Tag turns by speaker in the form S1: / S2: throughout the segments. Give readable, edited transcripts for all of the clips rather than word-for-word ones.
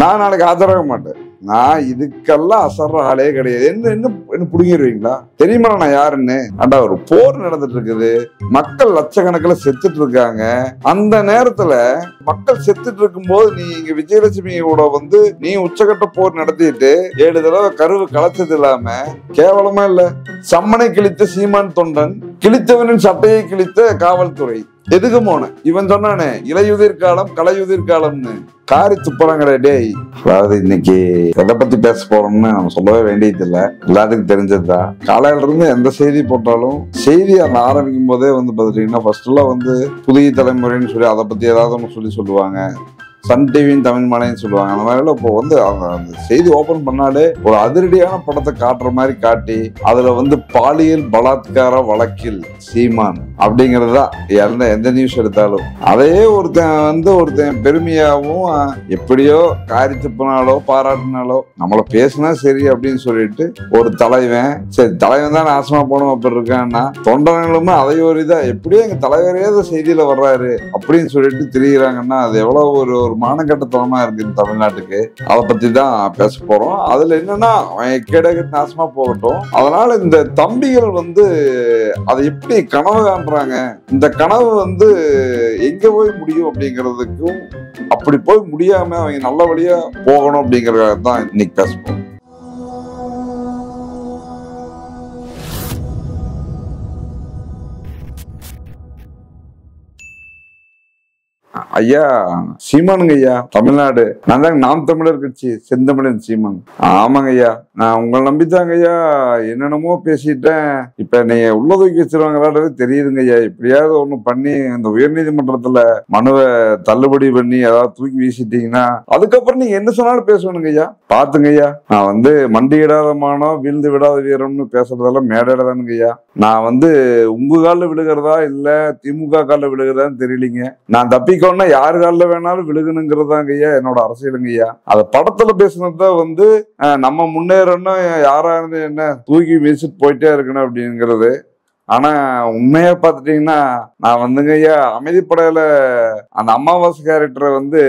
S1: நான் நாளைக்கு ஆதரவே மாட்டேன். நான் இதுக்கெல்லாம் அசர்ற ஆளே கிடையாது. என்ன புடுங்கிடுவீங்களா? தெரியுமா நான் யாருன்னு? அண்டா ஒரு போர் நடந்துட்டு இருக்குது, மக்கள் லட்சக்கணக்கில் செத்துட்டு இருக்காங்க. அந்த நேரத்துல மக்கள் செத்துட்டு இருக்கும் போது நீ இங்க விஜயலட்சுமியோட நீ உச்சகட்ட போர் நடத்திட்டு 7 தடவை கருவு கலைச்சது இல்லாம கேவலமா இல்ல? சம்மனை கிழித்த சீமான் தொண்டன், கிழித்தவனின் சட்டையை கிழித்த காவல்துறை. எதுக்கு போன? இவன் சொன்னானே இலையுதிர் காலம் கலையுதிர் காலம்னு. காரி துப்புறம் கிடையாது. அதாவது இன்னைக்கு எதை பத்தி பேச போறோம்னு நம்ம சொல்லவே வேண்டியது இல்லை, எல்லாத்துக்கும் தெரிஞ்சதுதான். காலையில இருந்து எந்த செய்தி போட்டாலும் செய்தி அந்த ஆரம்பிக்கும் போதே பாத்துட்டீங்கன்னா ஃபர்ஸ்ட் எல்லாம் புதிய தலைமுறைன்னு சொல்லி அதை பத்தி ஏதாவது ஒன்று சொல்லுவாங்க. சன் டிவியின் தமிழ் மலைன்னு சொல்லுவாங்க. அந்த மாதிரிலாம் இப்போ அந்த செய்தி ஓபன் பண்ணாலே ஒரு அதிரடியான படத்தை காட்டுற மாதிரி காட்டி அதுல பாலியல் பலாத்கார வழக்கில் சீமான் அப்படிங்கறதுதான் எந்த நியூஸ் எடுத்தாலும் அதையே ஒருத்தன் பெருமையாவும் எப்படியோ காரி துப்பினாலோ பாராட்டினாலோ நம்மள பேசினா சரி அப்படின்னு சொல்லிட்டு ஒரு தலைவன், சரி தலைவன் தான் நாசமா போனோம் அப்படி இருக்கான்னா தொண்டர்களுமே அதை ஒரு இதா எப்படியோ எங்க தலைவரே செய்தியில வர்றாரு அப்படின்னு சொல்லிட்டு திரிகிறாங்கன்னா அது எவ்வளவு ஒரு மானக்கட்டத்தனமா இருக்கு இந்த தமிழ்நாட்டுக்கு. அதை பத்தி தான் பேச போறோம். அதுல என்னன்னா கேடகட்டு நாசமா போகட்டும். அதனால இந்த தம்பிகள் அதை எப்படி கனவு காண்றாங்க, இந்த கனவு எங்க போய் முடியும் அப்படிங்கிறதுக்கும் அப்படி போய் முடியாம அவங்க நல்ல வழியா போகணும் அப்படிங்கறத தான் இன்னைக்கு பேச போறோம். ஐயா சீமானுங்க ஐயா, தமிழ்நாடு. நான் தாங்க நாம் தமிழர் கட்சி செந்தமிழன் சீமான். ஆமாங்க ஐயா, நான் உங்களை நம்பித்தாங்க ஐயா என்னென்னமோ பேசிட்டேன். இப்ப நீங்க உள்ள தூக்கி வச்சிருவாங்களான்றது தெரியுதுங்க ஐயா. எப்படியாவது ஒண்ணு பண்ணி இந்த உயர்நீதிமன்றத்துல மனுவை தள்ளுபடி பண்ணி ஏதாவது தூக்கி வீசிட்டீங்கன்னா அதுக்கப்புறம் நீங்க என்ன சொன்னாலும் பேசணுங்க ஐயா. பாத்துங்க ஐயா, நான் மண்டியிடாத மானம் வீழ்ந்து விடாத வீரம்னு பேசுறதெல்லாம் மேடையில தானுங்க ஐயா. நான் உங்க காலில் விழுகிறதா இல்ல திமுக காலில் விழுகிறதான்னு தெரியலீங்க. நான் தப்பிக்கோன்னா யாரு காலில் வேணாலும் விழுகணுங்கிறதாங்க ஐயா என்னோட அரசியலுங்க ஐயா. அத படத்துல பேசுனதுதான் நம்ம முன்னேறணும், யாரா இருந்து என்ன தூக்கி வீசிட்டு போயிட்டே இருக்கணும் அப்படிங்கிறது. ஆனா உண்மையா பாத்துட்டீங்கன்னா நான் ஐயா அமைதிப்படையில அந்த அமாவாசை கேரக்டரை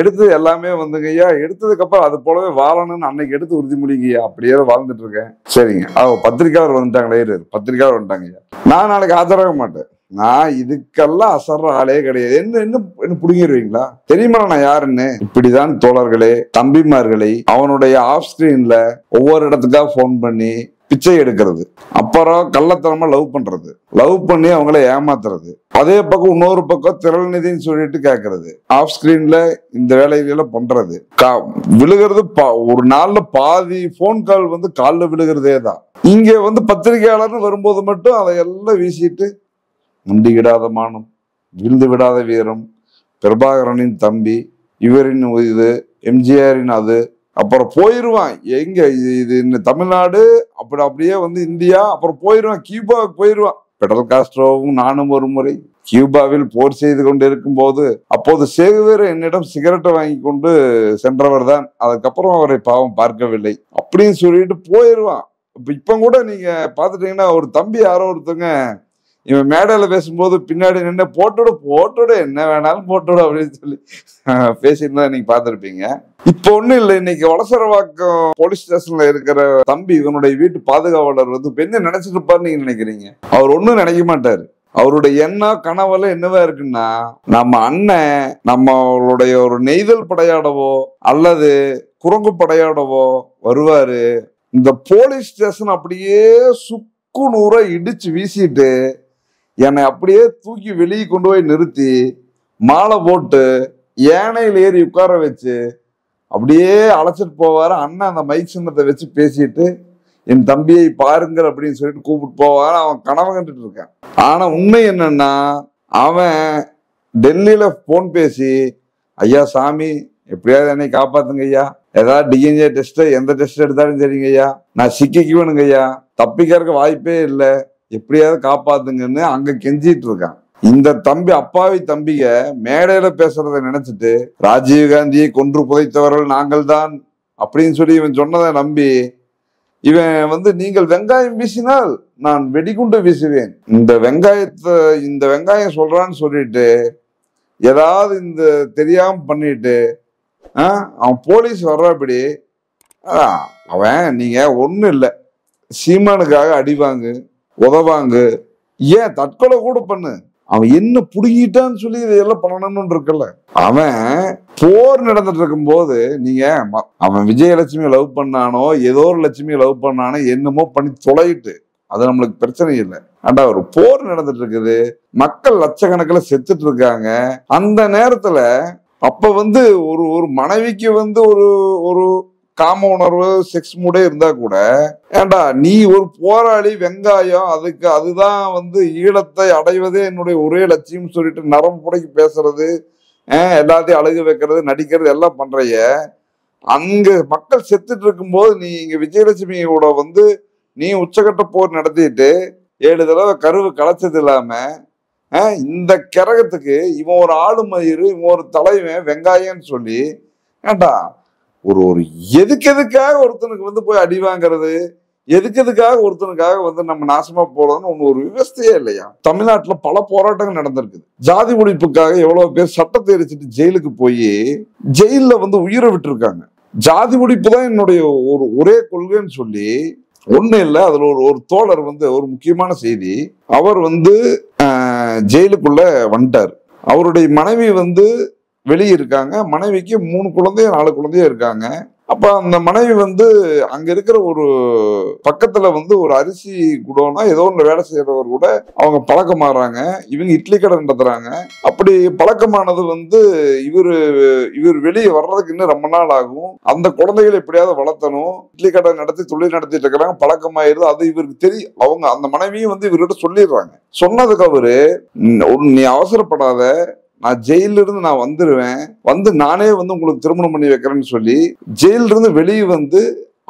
S1: எடுத்து எல்லாமே ஐயா எடுத்ததுக்கு அப்புறம் அது போலவே வாழணும்னு அன்னைக்கு எடுத்து உறுதிமொழிங்கய்யா. அப்படியே வாழ்ந்துட்டு இருக்கேன். சரிங்க, பத்திரிக்கையாளர் வந்துட்டாங்களே, பத்திரிக்கையாளர் வந்துட்டாங்க ஐயா. நான் நாளைக்கு ஆதரவே மாட்டேன். நான் இதுக்கெல்லாம் அசர்ற ஆளே கிடையாது. என்ன புடுங்கிடுவீங்களா? தெரியுமா நான் யாருன்னு? இப்படிதான் தோழர்களே, தம்பிமார்களே, அவனுடைய ஆஃப் ஸ்கிரீன்ல ஒவ்வொரு இடத்துக்காக போன் பண்ணி பிச்சை எடுக்கிறது, அப்புறம் கள்ளத்தனமா லவ் பண்றது, லவ் பண்ணி அவங்கள ஏமாத்துறது, அதே பக்கம் இன்னொரு பக்கம் திரள் நிதின்னு சொல்லிட்டு கேட்கறது, ஆஃப் ஸ்கிரீன்ல இந்த வேலைகளெல்லாம் பண்றது, விழுகிறது ஒரு நாள்ல பாதி போன் கால் காலில் விழுகிறதே தான். இங்க பத்திரிகையாளர்னு வரும்போது மட்டும் அதையெல்லாம் வீசிட்டு முண்டிவிடாத மானம் வீழ்ந்து விடாத வீரம், பிரபாகரனின் தம்பி, இவரின் இது, எம்ஜிஆரின் அது, அப்புறம் போயிருவான் எங்க இது தமிழ்நாடு அப்படியே இந்தியா, அப்புறம் போயிருவான் கியூபாவுக்கு போயிருவான். பெடல் காஸ்ட்ரோவும் நானும் ஒரு முறை கியூபாவில் போர் செய்து கொண்டு இருக்கும் போது அப்போது சேகுவேர் என்னிடம் சிகரெட்டை வாங்கி கொண்டு சென்றவர் தான். அதுக்கப்புறம் அவரை பாவம் பார்க்கவில்லை அப்படின்னு சொல்லிட்டு போயிருவான். இப்ப கூட நீங்க பாத்துட்டீங்கன்னா ஒரு தம்பி யாரோ ஒருத்தங்க இவன் மேடையில பேசும்போது பின்னாடி நின்று போட்டோட என்ன வேணாலும் போட்டோட அப்படின்னு சொல்லி பேசியிருந்தா நீங்க பாத்திருப்பீங்க. இப்ப ஒண்ணும் இல்லை, இன்னைக்கு வலசரவாக்கம் போலீஸ் ஸ்டேஷன்ல இருக்கிற தம்பி இவனுடைய வீட்டு பாதுகாவலர் என்ன நினைச்சிட்டு இருப்பாரு நீங்க நினைக்கிறீங்க? அவர் ஒண்ணும் நினைக்க மாட்டாரு. அவருடைய எண்ணம் கனவுல என்னவா இருக்குன்னா நம்ம அண்ணன் நம்மளுடைய ஒரு நெய்தல் படையாடவோ அல்லது குரங்கு படையாடவோ வருவாரு, இந்த போலீஸ் ஸ்டேஷன் அப்படியே சுக்கு நூறா இடிச்சு வீசிட்டு என்னை அப்படியே தூக்கி வெளியே கொண்டு போய் நிறுத்தி மாலை போட்டு யானையில் ஏறி உட்கார வச்சு அப்படியே அழைச்சிட்டு போவாரு. அண்ணன் அந்த மைக் சின்னத்தை வச்சு பேசிட்டு என் தம்பியை பாருங்கள் அப்படின்னு சொல்லிட்டு கூப்பிட்டு போவாரு. அவன் கனவு கண்டுட்டு இருக்கான். ஆனா உண்மை என்னன்னா அவன் டெல்லியில போன் பேசி ஐயா சாமி எப்படியாவது என்னை காப்பாத்துங்க ஐயா, ஏதாவது டிஎன்ஏ டெஸ்ட் எந்த டெஸ்ட் எடுத்தாலும் சரிங்க ஐயா, நான் சிக்கிக்குவேனுங்க ஐயா, தப்பிக்கிறதுக்கு வாய்ப்பே இல்லை, எப்படியாவது காப்பாத்துங்கன்னு அங்க கெஞ்சிட்டு இருக்கான். இந்த தம்பி அப்பாவி தம்பிக மேடையில பேசுறத நினைச்சிட்டு ராஜீவ்காந்தியை கொன்று புதைத்தவர்கள் நாங்கள் தான் அப்படின்னு சொல்லி இவன் சொன்னதை நம்பி இவன் நீங்கள் வெங்காயம் வீசினால் நான் வெடிகுண்டு வீசுவேன், இந்த வெங்காயம் சொல்றான்னு சொல்லிட்டு ஏதாவது இந்த தெரியாம பண்ணிட்டு அவன் போலீஸ் வர்றபடி அவன் நீங்க ஒண்ணும் இல்லை, சீமானுக்காக அடிவாங்கு உதவாங்கு, ஏன் தற்கொலை கூட பண்ணு, அவன் என்ன புடுங்கிட்டான்னு சொல்லி இதெல்லாம் பண்ணணும்னு இருக்குல்ல. அவன் போர் நடந்துட்டு இருக்கும் போது நீங்க அவன் விஜயலட்சுமியை லவ் பண்ணானோ ஏதோ ஒரு லட்சுமியை லவ் பண்ணானோ என்னமோ பண்ணி தொலையிட்டு அது நம்மளுக்கு பிரச்சனை இல்லை. ஆண்டா ஒரு போர் நடந்துட்டு இருக்குது, மக்கள் லட்சக்கணக்கில் செத்துட்டு இருக்காங்க. அந்த நேரத்துல அப்ப ஒரு ஒரு மனைவிக்கு ஒரு ஒரு காம உணர்வு செக்ஸ் மூடே இருந்தா கூட, ஏண்டா நீ ஒரு போராளி வெங்காயம், அதுதான் ஈழத்தை அடைவதே என்னுடைய ஒரே லட்சியம் சொல்லிட்டு நரம் புடைக்கு பேசுறது, எல்லாத்தையும் அழுக வைக்கிறது, நடிக்கிறது எல்லாம் பண்றைய. அங்க மக்கள் செத்துட்டு இருக்கும் போது நீ இங்க விஜயலட்சுமியோட நீ உச்சகட்ட போர் நடத்திட்டு 7 தடவை கருவு கலைச்சது இல்லாம இந்த கிரகத்துக்கு இவன் ஒரு ஆளு மயிறு, இவன் ஒரு தலைவன் வெங்காயம்னு சொல்லி, ஏண்டா ஒரு எதுக்காக ஒருத்தனுக்கு போய் அடி வாங்கிறது, எதுக்காக ஒருத்தனுக்காக நம்ம நாசமா போறதுன்னு ஒரு விவசாயே இல்லையா? தமிழ்நாட்டுல பல போராட்டங்கள் நடந்திருக்குது. ஜாதி ஒழிப்புக்காக எவ்வளவு பேர் சட்டத்தை எரிச்சிட்டு ஜெயிலுக்கு போய் ஜெயில உயிரை விட்டு இருக்காங்க. ஜாதி ஒழிப்பு தான் என்னுடைய ஒரே கொள்கைன்னு சொல்லி ஒண்ணு இல்லை. அதுல ஒரு தோழர் ஒரு முக்கியமான செய்தி, அவர் ஜெயிலுக்குள்ள வந்துட்டார். அவருடைய மனைவி வெளியே இருக்காங்க. மனைவிக்கு 3 குழந்தைய 4 குழந்தைய இருக்காங்க. அப்ப அந்த மனைவி அங்க இருக்கிற ஒரு பக்கத்துல ஒரு அரிசி குடோனா ஏதோ ஒன்று வேலை செய்யறவர் கூட அவங்க பழக்கமாகறாங்க. இவங்க இட்லி கடை நடத்துறாங்க. அப்படி பழக்கமானது இவர் வெளியே வர்றதுக்கு இன்னும் ரொம்ப நாள் ஆகும். அந்த குழந்தைகளை எப்படியாவது வளர்த்தணும். இட்லி கடை நடத்தி தொழில் நடத்திட்டு இருக்கிறாங்க. பழக்கமாயிருது. அது இவருக்கு தெரியும். அவங்க அந்த மனைவியும் இவர்கிட்ட சொல்லிடுறாங்க. சொன்னதுக்கு அவரு, நீ அவசரப்படாத, நான் ஜெயில இருந்து நான் வந்துருவேன், நானே உங்களுக்கு திருமணம் பண்ணி வைக்கிறேன்னு சொல்லி ஜெயில இருந்து வெளியே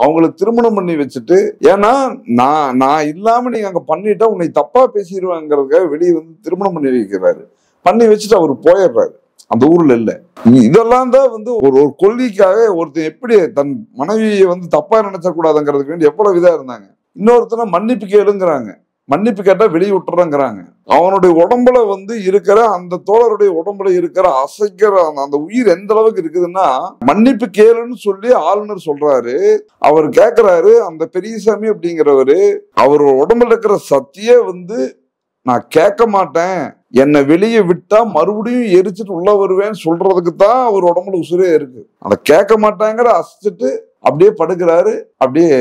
S1: அவங்களுக்கு திருமணம் பண்ணி வச்சுட்டு, ஏன்னா நான் இல்லாம நீங்க அங்க பண்ணிட்டா உன்னை தப்பா பேசிடுவாங்கிறதுக்காக வெளியே திருமணம் பண்ணி வைக்கிறாரு. பண்ணி வச்சுட்டு அவரு போயிடுறாரு. அந்த ஊர்ல இல்ல. இதெல்லாம் தான் ஒரு கொள்கைக்காக ஒருத்தன் எப்படி தன் மனைவியை தப்பா நினைச்ச கூடாதுங்கிறதுக்கு வேண்டி எவ்வளவு இதா இருந்தாங்க. இன்னொருத்தனை மன்னிப்பு கேளுங்கிறாங்க. மன்னிப்பு கேட்டா வெளியே விட்டுறாங்கிறாங்க. அவனுடைய உடம்புல இருக்கிற அந்த தோழருடைய உடம்புல இருக்கிற அசைக்கிற அந்த உயிர் எந்த அளவுக்கு இருக்குதுன்னா, மன்னிப்பு கேளுன்னு சொல்லி ஆளுநர் சொல்றாரு. அவர் கேட்கிறாரு, அந்த பெரியசாமி அப்படிங்கிறவரு, அவர் உடம்புல இருக்கிற சக்தியே நான் கேட்க மாட்டேன், என்னை வெளியே விட்டா மறுபடியும் எரிச்சிட்டு உள்ள வருவேன்னு சொல்றதுக்கு தான் அவர் உடம்புல உசுரே இருக்கு. அதை கேட்க மாட்டாங்கிற அசைச்சிட்டு அப்படியே படுக்கிறாரு. அப்படியே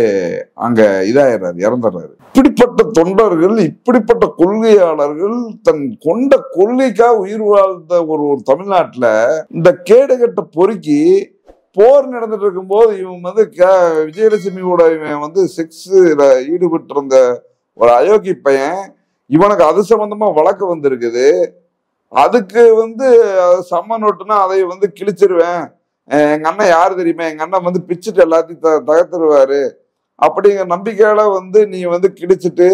S1: அங்க இதாயிடுறாரு, இறந்துடுறாரு. இப்படிப்பட்ட தொண்டர்கள், இப்படிப்பட்ட கொள்கையாளர்கள் தன் கொண்ட கொள்கைக்காக உயிர் வாழ்ந்த ஒரு தமிழ்நாட்டுல இந்த கேடுகட்ட பொறுக்கி போர் நடந்துட்டு இருக்கும் போது இவன் விஜயலட்சுமியோட இவன் செக்ஸ்ல ஈடுபட்டு இருந்த ஒரு அயோக்கிய பையன், இவனுக்கு அது சம்பந்தமா வழக்கு வந்திருக்குது. அதுக்கு சம்ம நோட்டுனா அதை கிழிச்சிருவேன், எங்க அண்ணன் யாரு தெரியுமா, எங்க அண்ணன் பிச்சுட்டு எல்லாத்தையும் தகர்த்துருவாரு அப்படிங்கிற நம்பிக்கையால நீ கிழிச்சிட்டு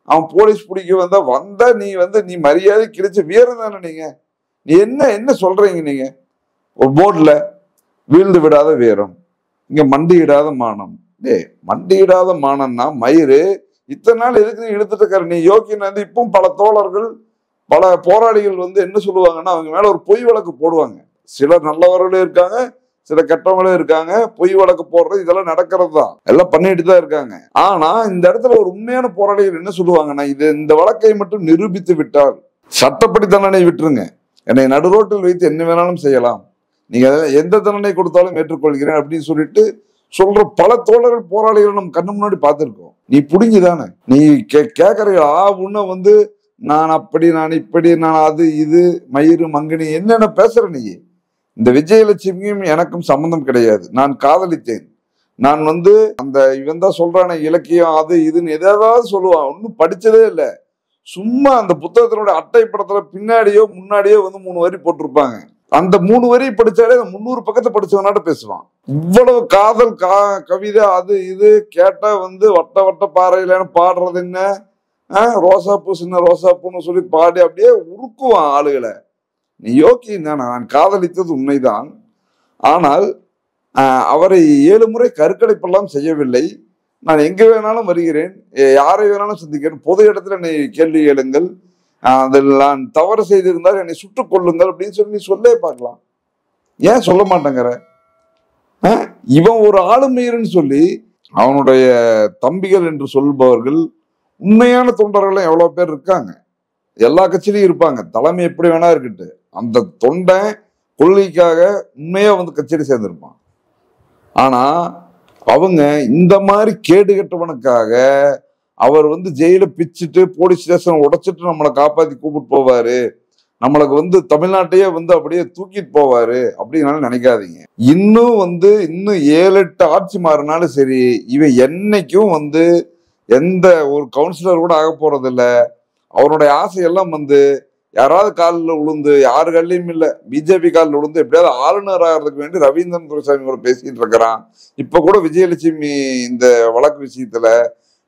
S1: அவன் போலீஸ் பிடிக்க வந்தா நீ மரியாதை கிழிச்சு வீரம் தானே நீங்க. நீ என்ன சொல்றீங்க? நீங்க ஒரு போர்டுல வீழ்ந்து விடாத வீரம், இங்க மண்டியிடாத மானம். மண்டியிடாத மானம்னா மயிறு இத்தனை நாள் எதுக்கு நீ இழுத்துட்டு இருக்காரு? நீ யோக்கியன் இப்பவும் பல தோழர்கள் பல போராளிகள் என்ன சொல்லுவாங்கன்னா, அவங்க மேல ஒரு பொய் வழக்கு போடுவாங்க. சிலர் நல்லவர்களும் இருக்காங்க, சில கெட்டவங்களும் இருக்காங்க. பொய் வழக்கு போடுறது இதெல்லாம் நடக்கிறது தான், எல்லாம் பண்ணிட்டு தான் இருக்காங்க. ஆனா இந்த இடத்துல ஒரு உண்மையான போராளிகள் என்ன சொல்லுவாங்கன்னா, இந்த வழக்கை மட்டும் நிரூபித்து விட்டால் சட்டப்படி தண்டனை விட்டுருங்க, என்னை நடுரோட்டில் வைத்து என்ன வேணாலும் செய்யலாம், நீங்க எந்த தண்டனை கொடுத்தாலும் ஏற்றுக்கொள்கிறேன் அப்படின்னு சொல்லிட்டு சொல்ற பல தோழர்கள் போராளிகள் நம்ம கண்ணு முன்னாடி பார்த்திருக்கோம். நீ புடிங்குதானே, நீ கேட்கறீங்களா உன்ன நான் அப்படி, நான் இப்படி, நான் அது இது மயிறு மங்கினி என்னென்ன பேசுற நீ? இந்த விஜயலட்சுமியும் எனக்கும் சம்பந்தம் கிடையாது. நான் காதலித்தேன். நான் அந்த இவன் தான் சொல்றானே இலக்கியம் அது இதுன்னு எதாவது சொல்லுவான். ஒன்னும் படிச்சதே இல்லை. சும்மா அந்த புத்தகத்தினுடைய அட்டை படத்துல பின்னாடியோ முன்னாடியோ 3 வரி போட்டிருப்பாங்க. அந்த 3 வரி படிச்சாலே 300 பக்கத்தை படிச்சவனாட்ட பேசுவான். இவ்வளவு காதல் கவிதை அது இது கேட்டா வட்ட வட்ட பாறையிலன்னு பாடுறது என்ன, ரோசாப்பூ சின்ன ரோசாப்பூன்னு சொல்லி பாடி அப்படியே உருக்குவான் ஆளுகளை. நீ யோக்கியம் தானே. நான் காதலித்தது உண்மைதான். ஆனால் அவரை 7 முறை கருக்கலைப்பெல்லாம் செய்யவில்லை. நான் எங்க வேணாலும் வருகிறேன், யாரை வேணாலும் சந்திக்கிறேன், பொது இடத்துல என்னை கேள்வி கேளுங்கள், அதில் நான் தவறு செய்திருந்தால் என்னை சுட்டுக் கொள்ளுங்கள் அப்படின்னு சொல்லி நீ சொல்லே பார்க்கலாம். ஏன் சொல்ல மாட்டேங்கிற? இவன் ஒரு ஆளுமையர்னு சொல்லி அவனுடைய தம்பிகள் என்று சொல்பவர்கள் உண்மையான தொண்டர்கள் எவ்வளவு பேர் இருக்காங்க. எல்லா கட்சியிலையும் இருப்பாங்க. தலைமை எப்படி வேணா இருக்கட்டு, அந்த தொண்டை கொள்கைக்காக உண்மையா கட்சியில சேர்ந்திருப்பான். ஆனா அவங்க இந்த மாதிரி கேடு கட்டவனுக்காக அவர் ஜெயில பிச்சுட்டு போலீஸ் ஸ்டேஷன் உடைச்சிட்டு நம்மளை காப்பாத்தி கூப்பிட்டு போவாரு, நம்மளுக்கு தமிழ்நாட்டையே அப்படியே தூக்கிட்டு போவாரு அப்படின்னாலும் நினைக்காதீங்க. இன்னும் இன்னும் 7-8 ஆட்சி மாறினாலும் சரி, இவன் என்னைக்கும் எந்த ஒரு கவுன்சிலர் கூட ஆக போறது இல்ல. அவருடைய ஆசையெல்லாம் யாராவது காலில் விழுந்து, யாரு காலிலையும் இல்ல, பிஜேபி காலில் விழுந்து எப்படியாவது ஆளுநர் ஆகிறதுக்கு வேண்டி ரவீந்திரன் துரைசாமி கூட பேசிட்டு இருக்கிறான். இப்ப கூட விஜயலட்சுமி இந்த வழக்கு விஷயத்துல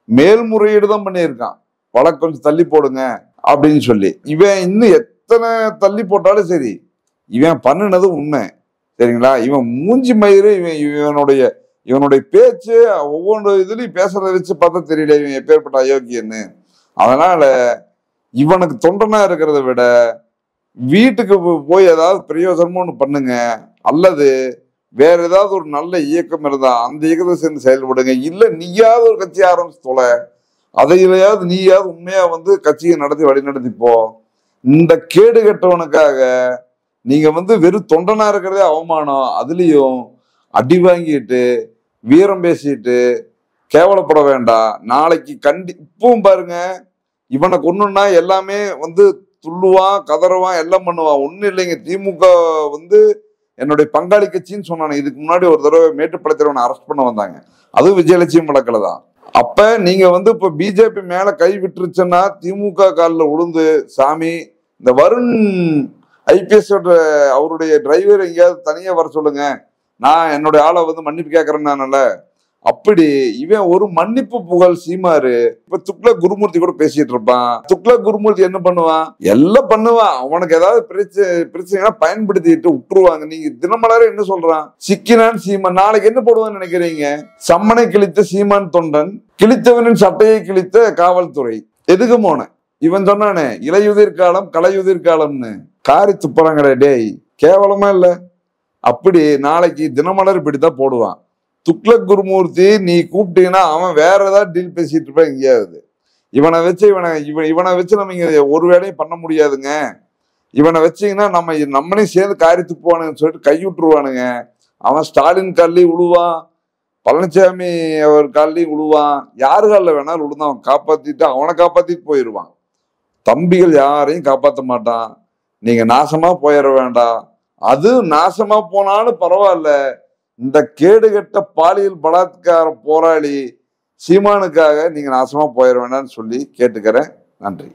S1: மேல்முறையீடு தான் பண்ணியிருக்கான், வழக்கு கொஞ்சம் தள்ளி போடுங்க அப்படின்னு சொல்லி. இவன் இன்னும் எத்தனை தள்ளி போட்டாலும் சரி, இவன் பண்ணினது உண்மை. சரிங்களா? இவன் மூஞ்சி மயிறு, இவனுடைய பேச்சு, ஒவ்வொரு இதுலயும் பேசுறத வச்சு பார்த்தா தெரியல இவன் எப்பேற்பட்ட அயோக்கியன்னு. அதனால இவனுக்கு தொண்டனா இருக்கிறத விட வீட்டுக்கு போய் ஏதாவது பிரயோஜனமும் ஒண்ணு பண்ணுங்க, அல்லது வேற ஏதாவது ஒரு நல்ல இயக்கம் இருந்தா அந்த இயக்கத்தை சேர்ந்து செயல்படுங்க. இல்ல நீயாவது ஒரு கட்சி ஆரம்பிச்சு தொலை, அதையிலையாவது நீயாவது உண்மையா கட்சியை நடத்தி வழி நடத்திப்போ. இந்த கேடு கட்டவனுக்காக நீங்க வெறும் தொண்டனா இருக்கிறதே அவமானம். அதுலயும் அடி வாங்கிட்டு வீரம் பேசிட்டு கேவலப்பட வேண்டாம். நாளைக்கு இப்பவும் பாருங்க, இவனை கொன்னுன்னா எல்லாமே துள்ளுவான், கதறுவான், எல்லாம் பண்ணுவான். ஒண்ணும் இல்லைங்க, திமுக என்னுடைய பங்காளி கட்சின்னு சொன்னானே. இதுக்கு முன்னாடி ஒரு தடவை மேட்டுப்பாளையத்துல அரெஸ்ட் பண்ண வந்தாங்க, அதுவும் விஜயலட்சுமி வழக்குலதான். அப்ப நீங்க இப்ப பிஜேபி மேல கை விட்டுருச்சுன்னா திமுக காலில் உளுந்து, சாமி இந்த வருண் ஐபிஎஸ் அவருடைய டிரைவர் எங்கேயாவது தனியா வர சொல்லுங்க, நான் என்னுடைய ஆளை மன்னிப்பு கேட்கறேன்னால. அப்படி இவன் ஒரு மன்னிப்பு புகழ் சீமாரு. இப்ப துக்ளக் குருமூர்த்தி கூட பேசிட்டு இருப்பான். துக்ளக் குருமூர்த்தி என்ன பண்ணுவான்? எல்லாம் பண்ணுவான். அவனுக்கு ஏதாவது பிரச்சனை பயன்படுத்திட்டு விட்டுருவாங்க. நீங்க தினமலர் என்ன சொல்றான்? சிக்கினான் சீமான். நாளைக்கு என்ன போடுவான்னு நினைக்கிறீங்க? சம்மனை கிழித்த சீமான் தொண்டன், கிழித்தவனின் சட்டையை கிழித்த காவல்துறை. எதுக்கு போன? இவன் சொன்னானே இலையுதிர் காலம் கலையுதிர் காலம்னு. காரி துப்புறாங்கடே டேய், கேவலமா இல்ல? அப்படி நாளைக்கு தினமலர் இப்படித்தான் போடுவான். துக்ளக் குருமூர்த்தி நீ கூப்பிட்டீங்கன்னா அவன் வேற ஏதாவது டீல் பேசிட்டு இருப்பான் எங்கேயாவது. இவனை வச்சு நம்ம இங்க ஒரு வேலையும் பண்ண முடியாதுங்க. இவனை வச்சீங்கன்னா நம்மளே சேர்ந்து காரி துப்புவானுங்கன்னு சொல்லிட்டு கைவிட்டுருவானுங்க. அவன் ஸ்டாலின் காலிலையும் விழுவான், பழனிசாமி அவர் காலிலையும் விழுவான், யாரு காலில் வேணாலும் விழுந்தான். அவன் காப்பாத்திட்டு அவனை காப்பாத்திட்டு போயிடுவான். தம்பிகள் யாரையும் காப்பாற்ற மாட்டான். நீங்க நாசமா போயிட வேண்டாம். அது நாசமா போனாலும் பரவாயில்ல, இந்த கேடுகட்ட பாலியல் பலாத்கார போராளி சீமானுக்காக நீங்க நாசமா போயிட வேண்டாம்னு சொல்லி கேட்டுக்கிறேன். நன்றி.